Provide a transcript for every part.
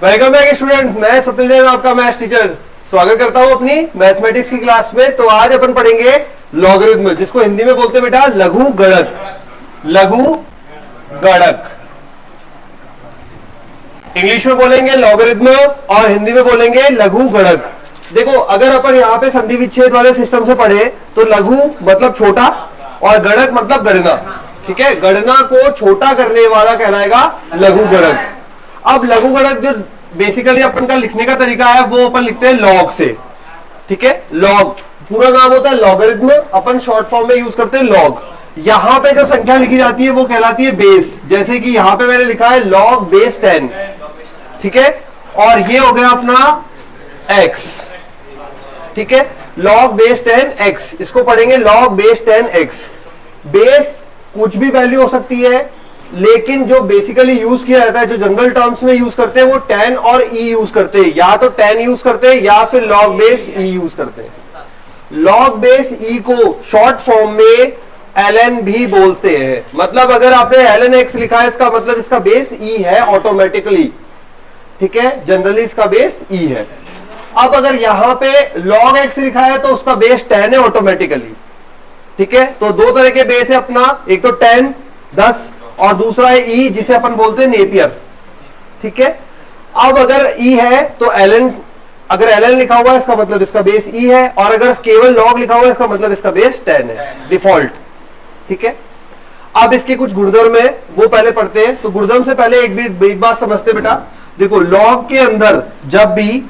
Welcome back student, मैं सत्येंद्र जैन आपका maths teacher स्वागत करता हूं अपनी मैथमेटिक्स की क्लास में। तो आज अपन पढ़ेंगे लॉगरिथम, जिसको हिंदी में बोलते हैं बेटा लघु गणक। लघु गणक इंग्लिश में बोलेंगे लॉगरिथम और हिंदी में बोलेंगे लघु गणक। देखो, अगर अपन यहाँ पे संधि विच्छेद वाले सिस्टम से पढ़े तो लघु मतलब छोटा और गणक मतलब गणना। ठीक है, गणना को छोटा करने वाला कहलाएगा लघु गणक। अब लघु गणक जो बेसिकली अपन का लिखने का तरीका है वो अपन लिखते हैं लॉग से। ठीक है, लॉग पूरा नाम होता है लॉगरिथम, अपन शॉर्ट फॉर्म में यूज करते हैं लॉग। यहाँ पे जो संख्या लिखी जाती है वो कहलाती है बेस। जैसे कि यहाँ पे मैंने लिखा है लॉग बेस 10। ठीक है, और ये हो गया अपना x। ठीक है, लॉग बेस 10x, इसको पढ़ेंगे लॉग बेस 10x। बेस कुछ भी वैल्यू हो सकती है, लेकिन जो बेसिकली यूज किया जाता है, जो जनरल टर्म्स में यूज करते हैं वो 10 और e यूज करते हैं। या तो 10 यूज करते हैं या फिर लॉग बेस e यूज करते हैं। लॉग बेस e को शॉर्ट फॉर्म में ln भी बोलते हैं। मतलब अगर आपने ln x लिखा है, इसका मतलब इसका बेस e है ऑटोमेटिकली। ठीक है, जनरली इसका बेस e है। अब अगर यहां पे log x लिखा है तो उसका बेस 10 है ऑटोमेटिकली। ठीक है, तो दो तरह के बेस है अपना, एक तो 10 10 और दूसरा है e, जिसे अपन बोलते हैं नेपियर। ठीक है, अब अगर e है तो ln, अगर ln लिखा हुआ है इसका मतलब इसका बेस e है, और अगर केवल log लिखा हुआ है इसका मतलब इसका बेस 10 है डिफॉल्ट। ठीक है, अब इसके कुछ गुणधर्म है वो पहले पढ़ते हैं। तो गुणधर्म से पहले एक बात समझते बेटा। देखो, log के अंदर जब भी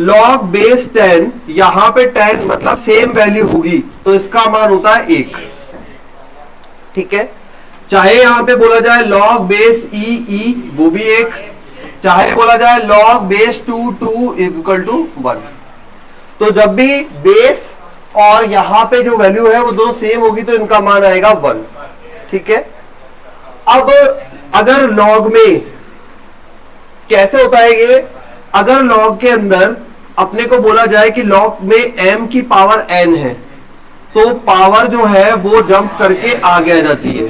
log बेस 10 यहां पे 10 मतलब सेम वैल्यू होगी तो इसका मान होता है 1। ठीक है, चाहे यहां पे बोला जाए log बेस e वो भी 1, चाहे बोला जाए log base 2 is equal to 1। तो जब भी बेस और यहां पे जो वैल्यू है वो दोनों सेम होगी तो इनका मान आएगा 1। ठीक है, अब अगर log में कैसे होता है ये, अगर log के अंदर अपने को बोला जाए कि log में m की पावर n है तो पावर जो है वो जंप करके आगे आ जाती है,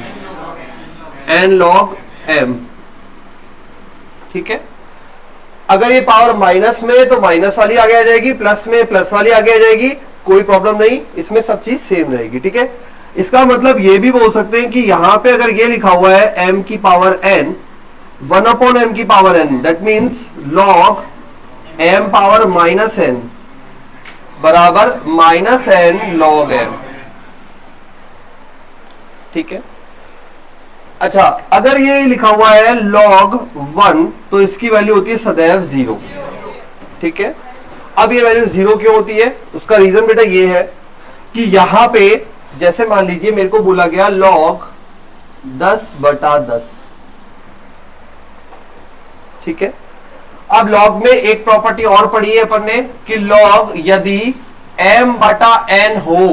n log m। ठीक है, अगर ये पावर माइनस में तो माइनस वाली आगे आ जाएगी, प्लस में प्लस वाली आगे आ जाएगी, कोई प्रॉब्लम नहीं, इसमें सब चीज सेम रहेगी। ठीक है, इसका मतलब ये भी बोल सकते हैं कि यहां पे अगर ये लिखा हुआ है m की पावर n 1/m की power n, that means log m power minus n बराबर -n log m। ठीक है, अच्छा, अगर ये लिखा हुआ है log 1 तो इसकी वैल्यू होती है सदैव 0। ठीक है, अब ये वैल्यू 0 क्यों होती है, उसका रीजन बेटा ये है कि यहां पे जैसे मान लीजिए मेरे को बोला गया log 10/10। ठीक है, अब log में एक प्रॉपर्टी और पढ़ी है अपन ने कि log यदि m/n हो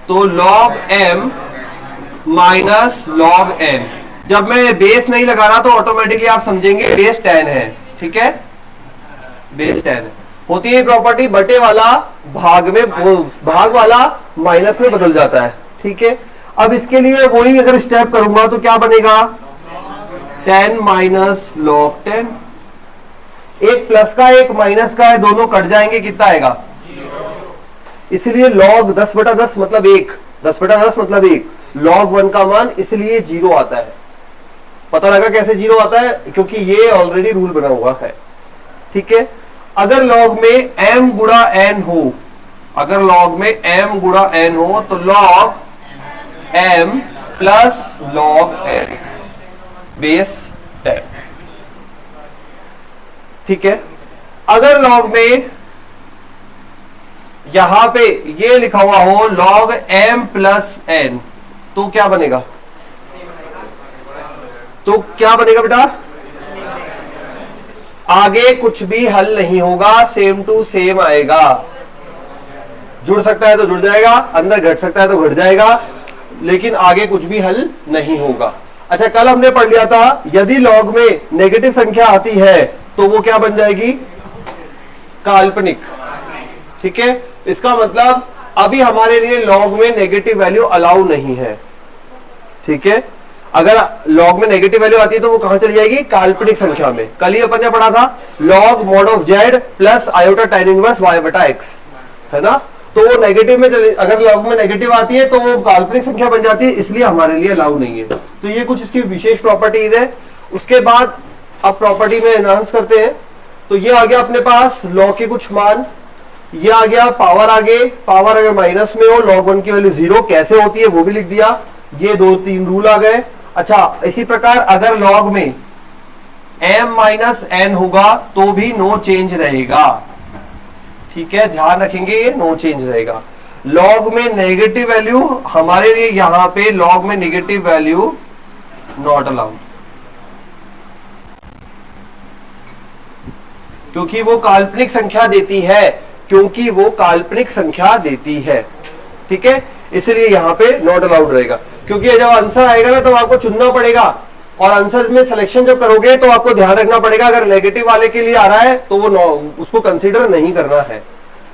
तो log m minus log n। जब मैं बेस नहीं लगा रहा तो ऑटोमेटिकली आप समझेंगे बेस 10 है। ठीक है, बेस 10 है। होती है प्रॉपर्टी, बटे वाला भाग में, भाग वाला माइनस में बदल जाता है। ठीक है, अब इसके लिए वही अगर स्टेप करूंगा तो क्या बनेगा, 10 माइनस log 10। एक प्लस का एक माइनस का है, दोनों कट जाएंगे, कितना आएगा, इसलिए log 10/10 मतलब 1, 10/10 मतलब 1। log 1 का मान इसलिए 0 आता है। पता लगा कैसे 0 आता है, क्योंकि ये ऑलरेडी रूल बना हुआ है। ठीक है, अगर log में m गुणा n हो, अगर log में m गुणा n हो तो log m plus log n base 10। ठीक है, अगर log में यहां पे ये लिखा हुआ हो log m प्लस n तो क्या बनेगा, तो क्या बनेगा बेटा, आगे कुछ भी हल नहीं होगा, सेम टू सेम आएगा। जुड़ सकता है तो जुड़ जाएगा, अंदर घट सकता है तो घट जाएगा, लेकिन आगे कुछ भी हल नहीं होगा। अच्छा, कल हमने पढ़ लिया था यदि log में नेगेटिव संख्या आती है तो वो क्या बन जाएगी, काल्पनिक। ठीक है, इसका मतलब अभी हमारे लिए log में नेगेटिव वैल्यू अलाउ नहीं है। ठीक है, अगर लॉग में नेगेटिव वैल्यू आती है तो वो कहां चली जाएगी, काल्पनिक संख्या में। कल ही अपन ने पढ़ा था log mod of Z plus iota tan inverse y बटा x, है ना। तो वो नेगेटिव में अगर लॉग में नेगेटिव आती है तो वो काल्पनिक संख्या बन जाती है, इसलिए हमारे लिए अलाउ नहीं है। तो ये कुछ इसकी विशेष प्रॉपर्टीज है। उसके बाद अब प्रॉपर्टी में एनहांस करते हैं। तो ये आ गया अपने पास लॉग के कुछ मान, ये आ गया पावर, आगे पावर अगर माइनस में हो log 1 की वैल्यू 0 कैसे होती है वो भी लिख दिया। ये 2-3 रूल आ गए। अच्छा, इसी प्रकार अगर log में m माइनस n होगा तो भी नो चेंज रहेगा, ठीक है, ध्यान रखेंगे ये नो चेंज रहेगा। log में नेगेटिव वैल्यू हमारे लिए यहां पे log में नेगेटिव वैल्यू नॉट अलाउड, क्योंकि वो काल्पनिक संख्या देती है, क्योंकि वो काल्पनिक संख्या देती है, ठीक है, इसलिए यहां पे नॉट अलाउड रहेगा। क्योंकि जब आंसर आएगा ना तो आपको चुनना पड़ेगा, और आंसर में सिलेक्शन जब करोगे तो आपको ध्यान रखना पड़ेगा अगर नेगेटिव वाले के लिए आ रहा है तो वो उसको कंसीडर नहीं करना है,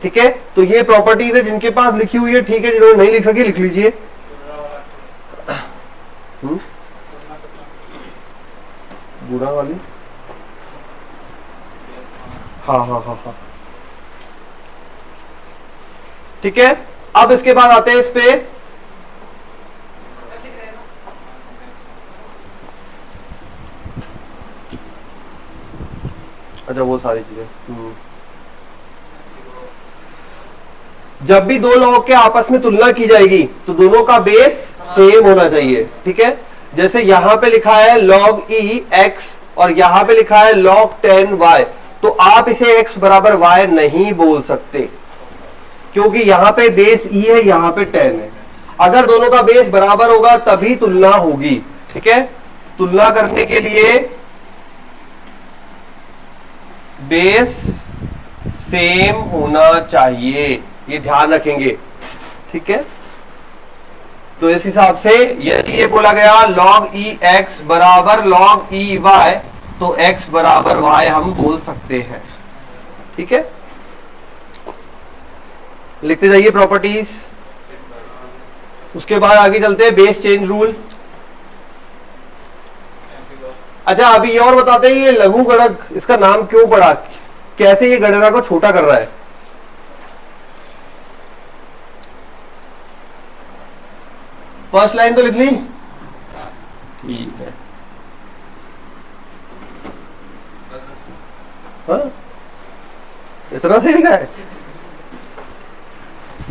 ठीक है। तो ये प्रॉपर्टीज है जिनके पास लिखी हुई है, ठीक है, जिन्होंने नहीं लिख सकी लिख लीजिए। गुणा वाली, हाँ, ठीक है। अब इसके बाद आते हैं इस पे, अच्छा वो सारी चीजें, जब भी दो लॉग के आपस में तुलना की जाएगी तो दोनों का बेस सेम होना चाहिए, ठीक है। जैसे यहां पे लिखा है log e x और यहां पे लिखा है log 10 y, तो आप इसे x बराबर y नहीं बोल सकते, क्योंकि यहां पे बेस e है, यहां पे 10 है। अगर दोनों का बेस बराबर होगा तभी तुलना होगी, ठीक है। तुलना करने के लिए बेस सेम होना चाहिए, ये ध्यान रखेंगे, ठीक है। तो इस हिसाब से यदि ये बोला गया log e x बराबर log e y, तो x बराबर y हम बोल सकते हैं, ठीक है। लिखते जाइए प्रॉपर्टीज। उसके बाद आगे चलते हैं बेस चेंज रूल। अच्छा, अभी ये और बताते हैं ये लघु गणक इसका नाम क्यों पड़ा, कैसे ये गणना को छोटा कर रहा है। फर्स्ट लाइन तो लिख ली, ठीक है, हाँ? इतना सही लिखा है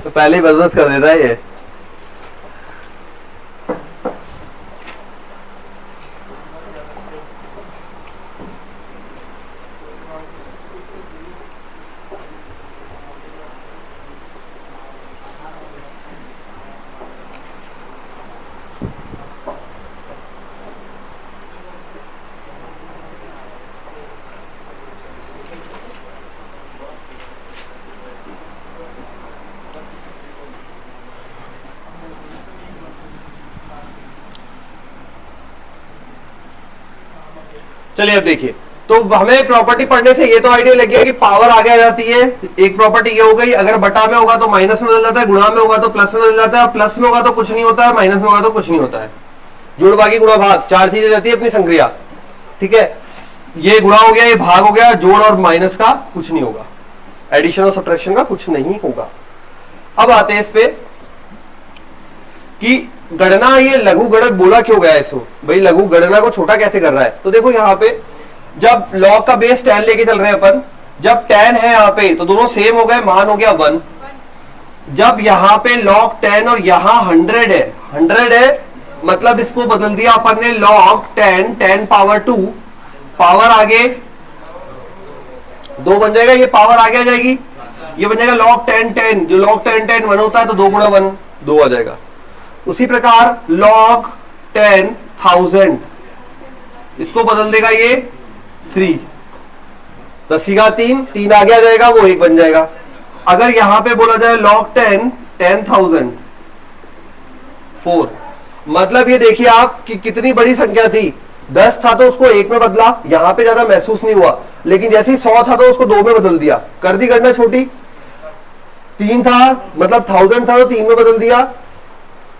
तो पहले ही बस कर देता है ये। चलिए अब देखिए, तो हमें प्रॉपर्टी पढ़ने से ये तो आइडिया लग गया कि पावर आगे आ जाती है। एक प्रॉपर्टी ये हो गई, अगर बटा में होगा तो माइनस में बदल जाता है, गुणा में होगा तो प्लस में बदल जाता है, प्लस में होगा तो कुछ नहीं होता है, माइनस में होगा तो कुछ नहीं होता है। जुड़ भागी गुणा भाग, चार चीजें रहती है अपनी संक्रिया, ठीक है। ये गुणा हो गया, ये भाग हो गया, जोड़ और माइनस का कुछ नहीं होगा, एडिशन और सब्ट्रैक्शन का कुछ नहीं होगा। अब आते हैं इस पे कि गणना, ये लघु गणक बोला क्यों गया इसको, भाई लघु गणना को छोटा कैसे कर रहा है। तो देखो यहाँ पे जब log का बेस 10 लेके चल रहे हैं अपन, जब 10 है यहाँ पे तो दोनों सेम हो गए, मान हो गया 1। जब यहाँ पे log 10 और यहाँ 100 है, मतलब इसको बदल दिया अपन ने log 10 पावर 2, पावर आगे 2 बन जाएगा, ये पावर आगे आ जाएगी, ये बन जाएगा log 10, जो log 10 1 होता है तो 2 गुणा 1 2 आ जाएगा। उसी प्रकार log 10,000 इसको बदल देगा ये 3, 10 का 3 आगे आ जाएगा, वो 1 बन जाएगा। अगर यहां पे बोला जाए log 10,000 4, मतलब ये देखिए आप कि कितनी बड़ी संख्या थी। 10 था तो उसको 1 में बदला, यहां पे ज्यादा महसूस नहीं हुआ, लेकिन जैसे ही 100 था तो उसको 2 में बदल दिया, कर दी गणना छोटी। 3 था मतलब 1000 था तो 3 में बदल दिया,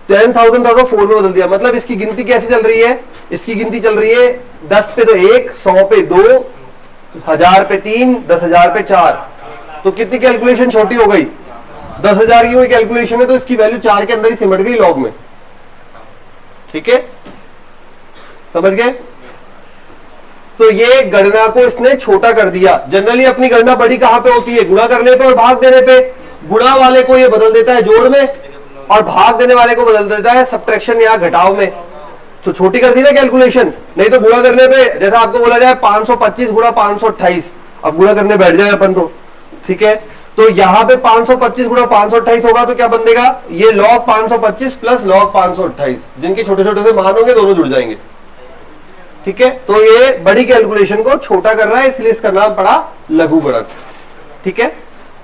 10,000 था तो 4 में बदल दिया, मतलब इसकी गिनती कैसे चल रही है, इसकी गिनती चल रही है 10 पे तो 1, 100 पे 2, 1000 पे 3, 10,000 पे 4। तो कितनी कैलकुलेशन छोटी हो गई, 10,000 की कोई कैलकुलेशन है तो इसकी वैल्यू 4 के अंदर ही सिमट गई लॉग में। ठीक है, समझ गए। तो ये गणना को इसने छोटा कर दिया। जनरली अपनी गणना बड़ी कहां पे होती है, गुणा करने पे और भाग देने पे। गुणा वाले को ये बदल देता है जोड़ में और भाग देने वाले को बदल देता है सब्ट्रैक्शन या घटाव में। तो छोटी कर दी ना कैलकुलेशन। नहीं तो गुणा करने पे जैसा आपको बोला जाए 525 गुणा 528, अब गुणा करने बैठ जाए अपन तो, ठीक है। तो यहां पे 525 गुणा 528 होगा तो क्या बनेगा, ये log 525 प्लस log 528, जिनके छोटे छोटे से मान होंगे दोनों जुड़ जाएंगे। ठीक है, तो ये बड़ी कैलकुलेशन को छोटा कर रहा है, इसलिए इसका नाम पड़ा लघुगणक। ठीक है,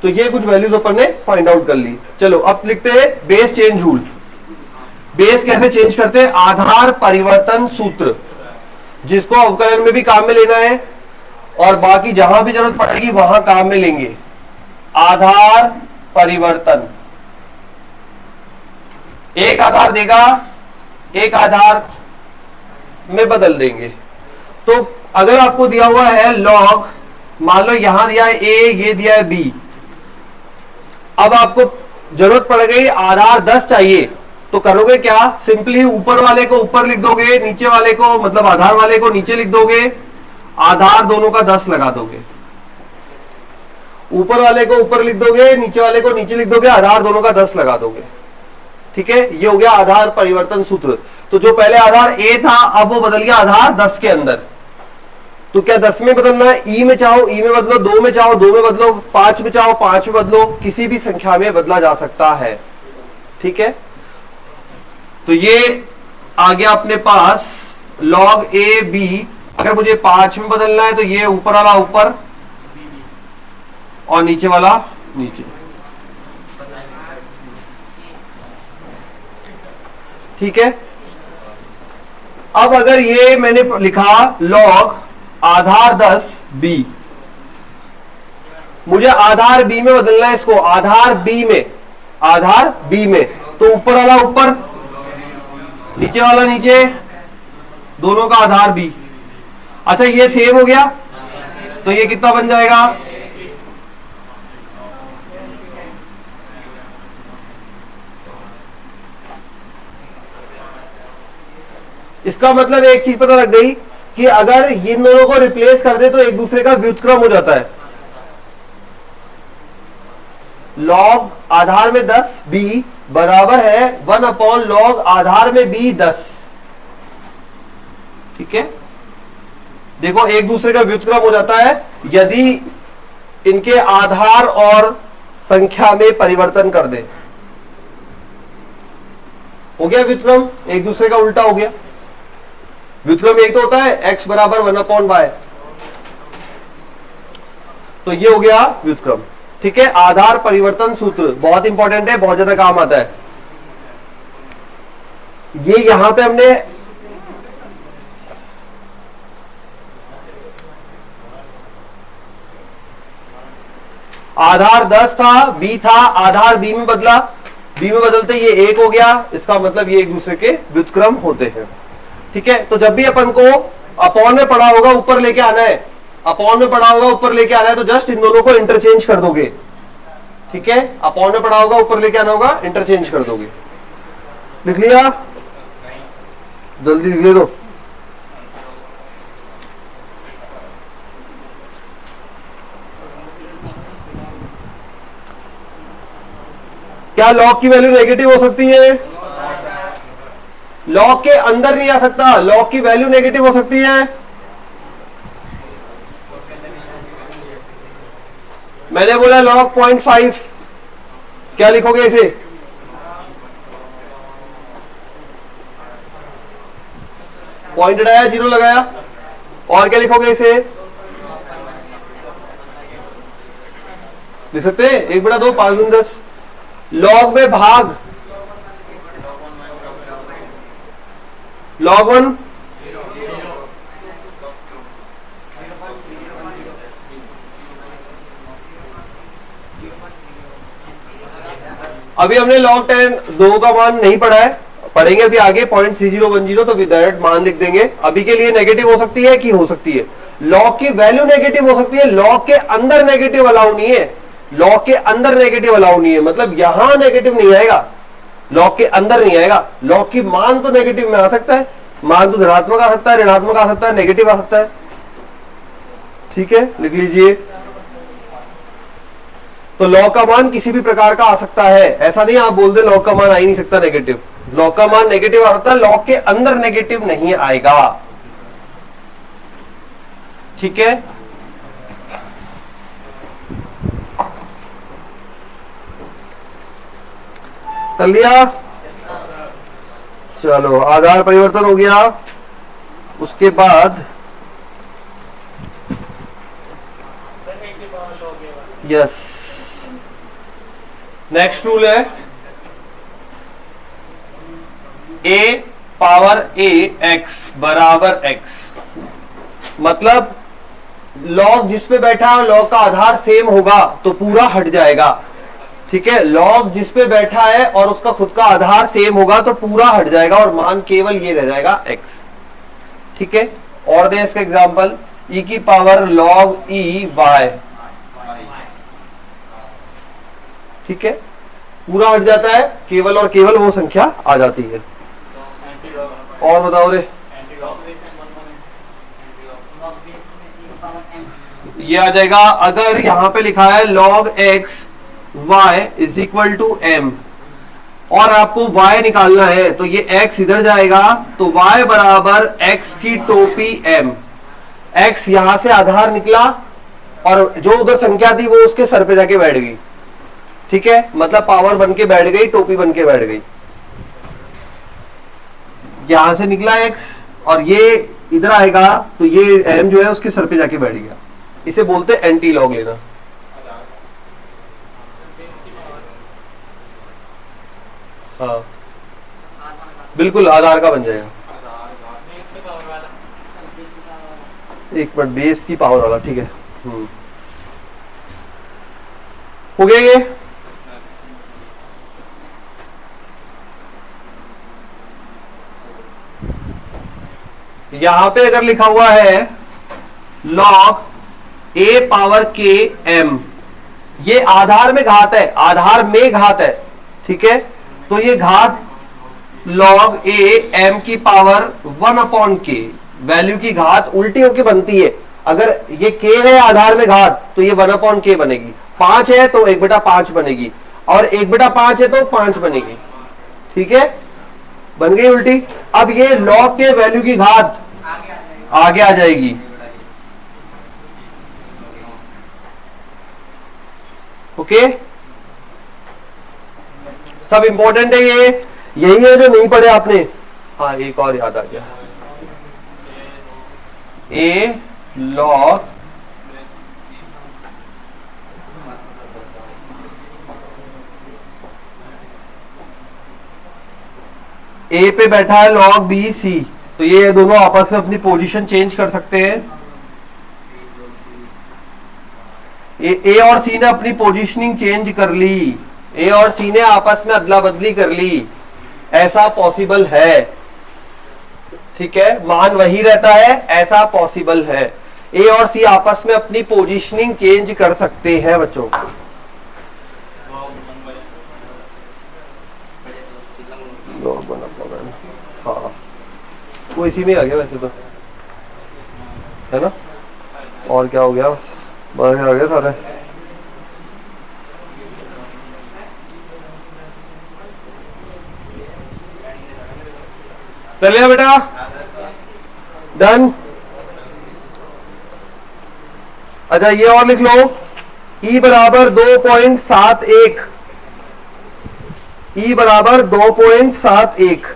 तो ये कुछ वैल्यूज अपन ने फाइंड आउट कर ली। चलो अब लिखते हैं बेस चेंज रूल। बेस कैसे चेंज करते हैं, आधार परिवर्तन सूत्र, जिसको अवकलन में भी काम में लेना है और बाकी जहां भी जरूरत पड़ेगी वहां काम में लेंगे। आधार परिवर्तन, एक आधार देगा एक आधार में बदल देंगे। तो अगर आपको दिया हुआ है log, मान लो यहां दिया है a, ये दिया है b, अब आपको जरूरत पड़ गई आधार 10 चाहिए, तो करोगे क्या, सिंपली ऊपर वाले को ऊपर लिख दोगे, नीचे वाले को मतलब आधार वाले को नीचे लिख दोगे, आधार दोनों का 10 लगा दोगे। ऊपर वाले को ऊपर लिख दोगे, नीचे वाले को नीचे लिख दोगे, आधार दोनों का 10 लगा दोगे। ठीक है, ये हो गया आधार परिवर्तन सूत्र। तो जो पहले आधार a था अब वो बदल गया आधार 10 के अंदर। तो क्या 10 में बदलना है, ई में चाहो ई में बदलो, 2 में चाहो 2 में बदलो, 5 में चाहो 5 में बदलो, किसी भी संख्या में बदला जा सकता है। ठीक है, तो ये आ गया अपने पास log a b। अगर मुझे 5 में बदलना है तो ये ऊपर वाला ऊपर और नीचे वाला नीचे। ठीक है, अब अगर ये मैंने लिखा log आधार 10 b, मुझे आधार b में बदलना है इसको, आधार b में, आधार b में, तो ऊपर वाला ऊपर नीचे वाला नीचे, दोनों का आधार b। अच्छा ये सेम हो गया तो ये कितना बन जाएगा, इसका मतलब एक चीज पता लग गई कि अगर इन दोनों को रिप्लेस कर दे तो एक दूसरे का व्युत्क्रम हो जाता है। log आधार में 10 b बराबर है 1/log आधार में b 10। ठीक है, देखो एक दूसरे का व्युत्क्रम हो जाता है यदि इनके आधार और संख्या में परिवर्तन कर दे। हो गया व्युत्क्रम, एक दूसरे का उल्टा हो गया। व्युत्क्रम एक तो होता है x बराबर 1/y, तो ये हो गया व्युत्क्रम। ठीक है, आधार परिवर्तन सूत्र बहुत इंपॉर्टेंट है, बहुत ज्यादा काम आता है। ये यहां पे हमने आधार 10 था, b था, आधार b में बदला, b में बदलते ये 1 हो गया, इसका मतलब ये एक दूसरे के व्युत्क्रम होते हैं। ठीक है, तो जब भी अपन को अपॉन में पड़ा होगा ऊपर लेके आना है, अपॉन में पड़ा होगा ऊपर लेके आना है, तो जस्ट इन दोनों को इंटरचेंज कर दोगे। ठीक है, अपॉन में पड़ा होगा ऊपर लेके आना होगा, इंटरचेंज कर दोगे। लिख लिया, जल्दी लिख दो। क्या log की वैल्यू नेगेटिव हो सकती है, log के अंदर नहीं आ सकता, log की वैल्यू नेगेटिव हो सकती है। मैंने बोला log 0.5, क्या लिखोगे इसे, पॉइंट हटाया, 0 लगाया, और क्या लिखोगे इसे, लिख सकते हैं 1/2, 5 गुण 10। log में भाग, log 1 अभी हमने log 10 2 का मान नहीं पढ़ा है, पढ़ेंगे अभी आगे 0.3010 तो डायरेक्ट मान लिख देंगे। अभी के लिए नेगेटिव हो सकती है कि हो सकती है, लॉग की वैल्यू नेगेटिव हो सकती है, लॉग के अंदर नेगेटिव अलाउ नहीं है, लॉग के अंदर नेगेटिव अलाउ नहीं है, मतलब यहां नेगेटिव नहीं आएगा, लॉग के अंदर नहीं आएगा। लॉग की मान तो नेगेटिव में आ सकता है, मान तो धनात्मक आ सकता है, ऋणात्मक आ सकता है, नेगेटिव आ सकता है। ठीक है, लिख लीजिए। तो लॉग का मान किसी भी प्रकार का आ सकता है, ऐसा नहीं आप बोल दे लॉग का मान आ ही नहीं सकता नेगेटिव, लॉग का मान नेगेटिव आ सकता है, लॉग के अंदर नेगेटिव नहीं आएगा। ठीक है, कर लिया। चलो आधार परिवर्तन हो गया, उसके बाद यस नेक्स्ट रूल है a पावर a x बराबर x, मतलब लॉग जिस पे बैठा है लॉग का आधार सेम होगा तो पूरा हट जाएगा। ठीक है, लॉग जिस पे बैठा है और उसका खुद का आधार सेम होगा तो पूरा हट जाएगा और मान केवल ये रह जाएगा x। ठीक है, और दे इसका एग्जांपल e की पावर log e y। ठीक है, पूरा हट जाता है, केवल और केवल वो संख्या आ जाती है। और बताओ रे, ये आ जाएगा अगर यहां पे लिखा है log x y is equal to m और आपको y निकालना है तो ये x इधर जाएगा तो y बराबर x की टोपी m। x यहां से आधार निकला और जो उधर संख्या थी वो उसके सर पे जाके बैठ गई। ठीक है, मतलब पावर बन के बैठ गई, टोपी बन के बैठ गई। यहां से निकला x और ये इधर आएगा तो ये m जो है उसके सर पे जाके बैठ गया। इसे बोलते हैं एंटी लॉग लेना। हाँ बिल्कुल, आधार का बन जाएगा। एक मिनट, बेस की पावर वाला। ठीक है, हो गया ये। यहां पे अगर लिखा हुआ है log a power k m, ये आधार में घात है, आधार में घात है। ठीक है, तो ये घात log a m की पावर 1/k, वैल्यू की घात उल्टी होके बनती है। अगर ये k है आधार में घात तो ये 1/k बनेगी, 5 है तो 1/5 बनेगी, और 1/5 है तो 5 बनेगी। ठीक है, बन गई उल्टी। अब ये log के वैल्यू की घात आगे आ जाएगी। ओके, सब इंपॉर्टेंट है ये, यही है जो नहीं पढ़े आपने। हाँ, एक और याद आ गया, a log a पे बैठा है log b c, तो ये दोनों आपस में अपनी पोजीशन चेंज कर सकते हैं। ए और सी ने अपनी पोजीशनिंग चेंज कर ली, ए और सी ने आपस में अदला बदली कर ली, ऐसा पॉसिबल है। ठीक है, मान वही रहता है, ऐसा पॉसिबल है। ए और सी आपस में अपनी पोजीशनिंग चेंज कर सकते हैं बच्चों। हाँ, वो इसी में आ गया वैसे तो, है ना। और क्या हो गया, बस आ गया सारे। चलिए बेटा, डन। अच्छा, ये और लिख लो, E बराबर 2.71, E बराबर 2.71।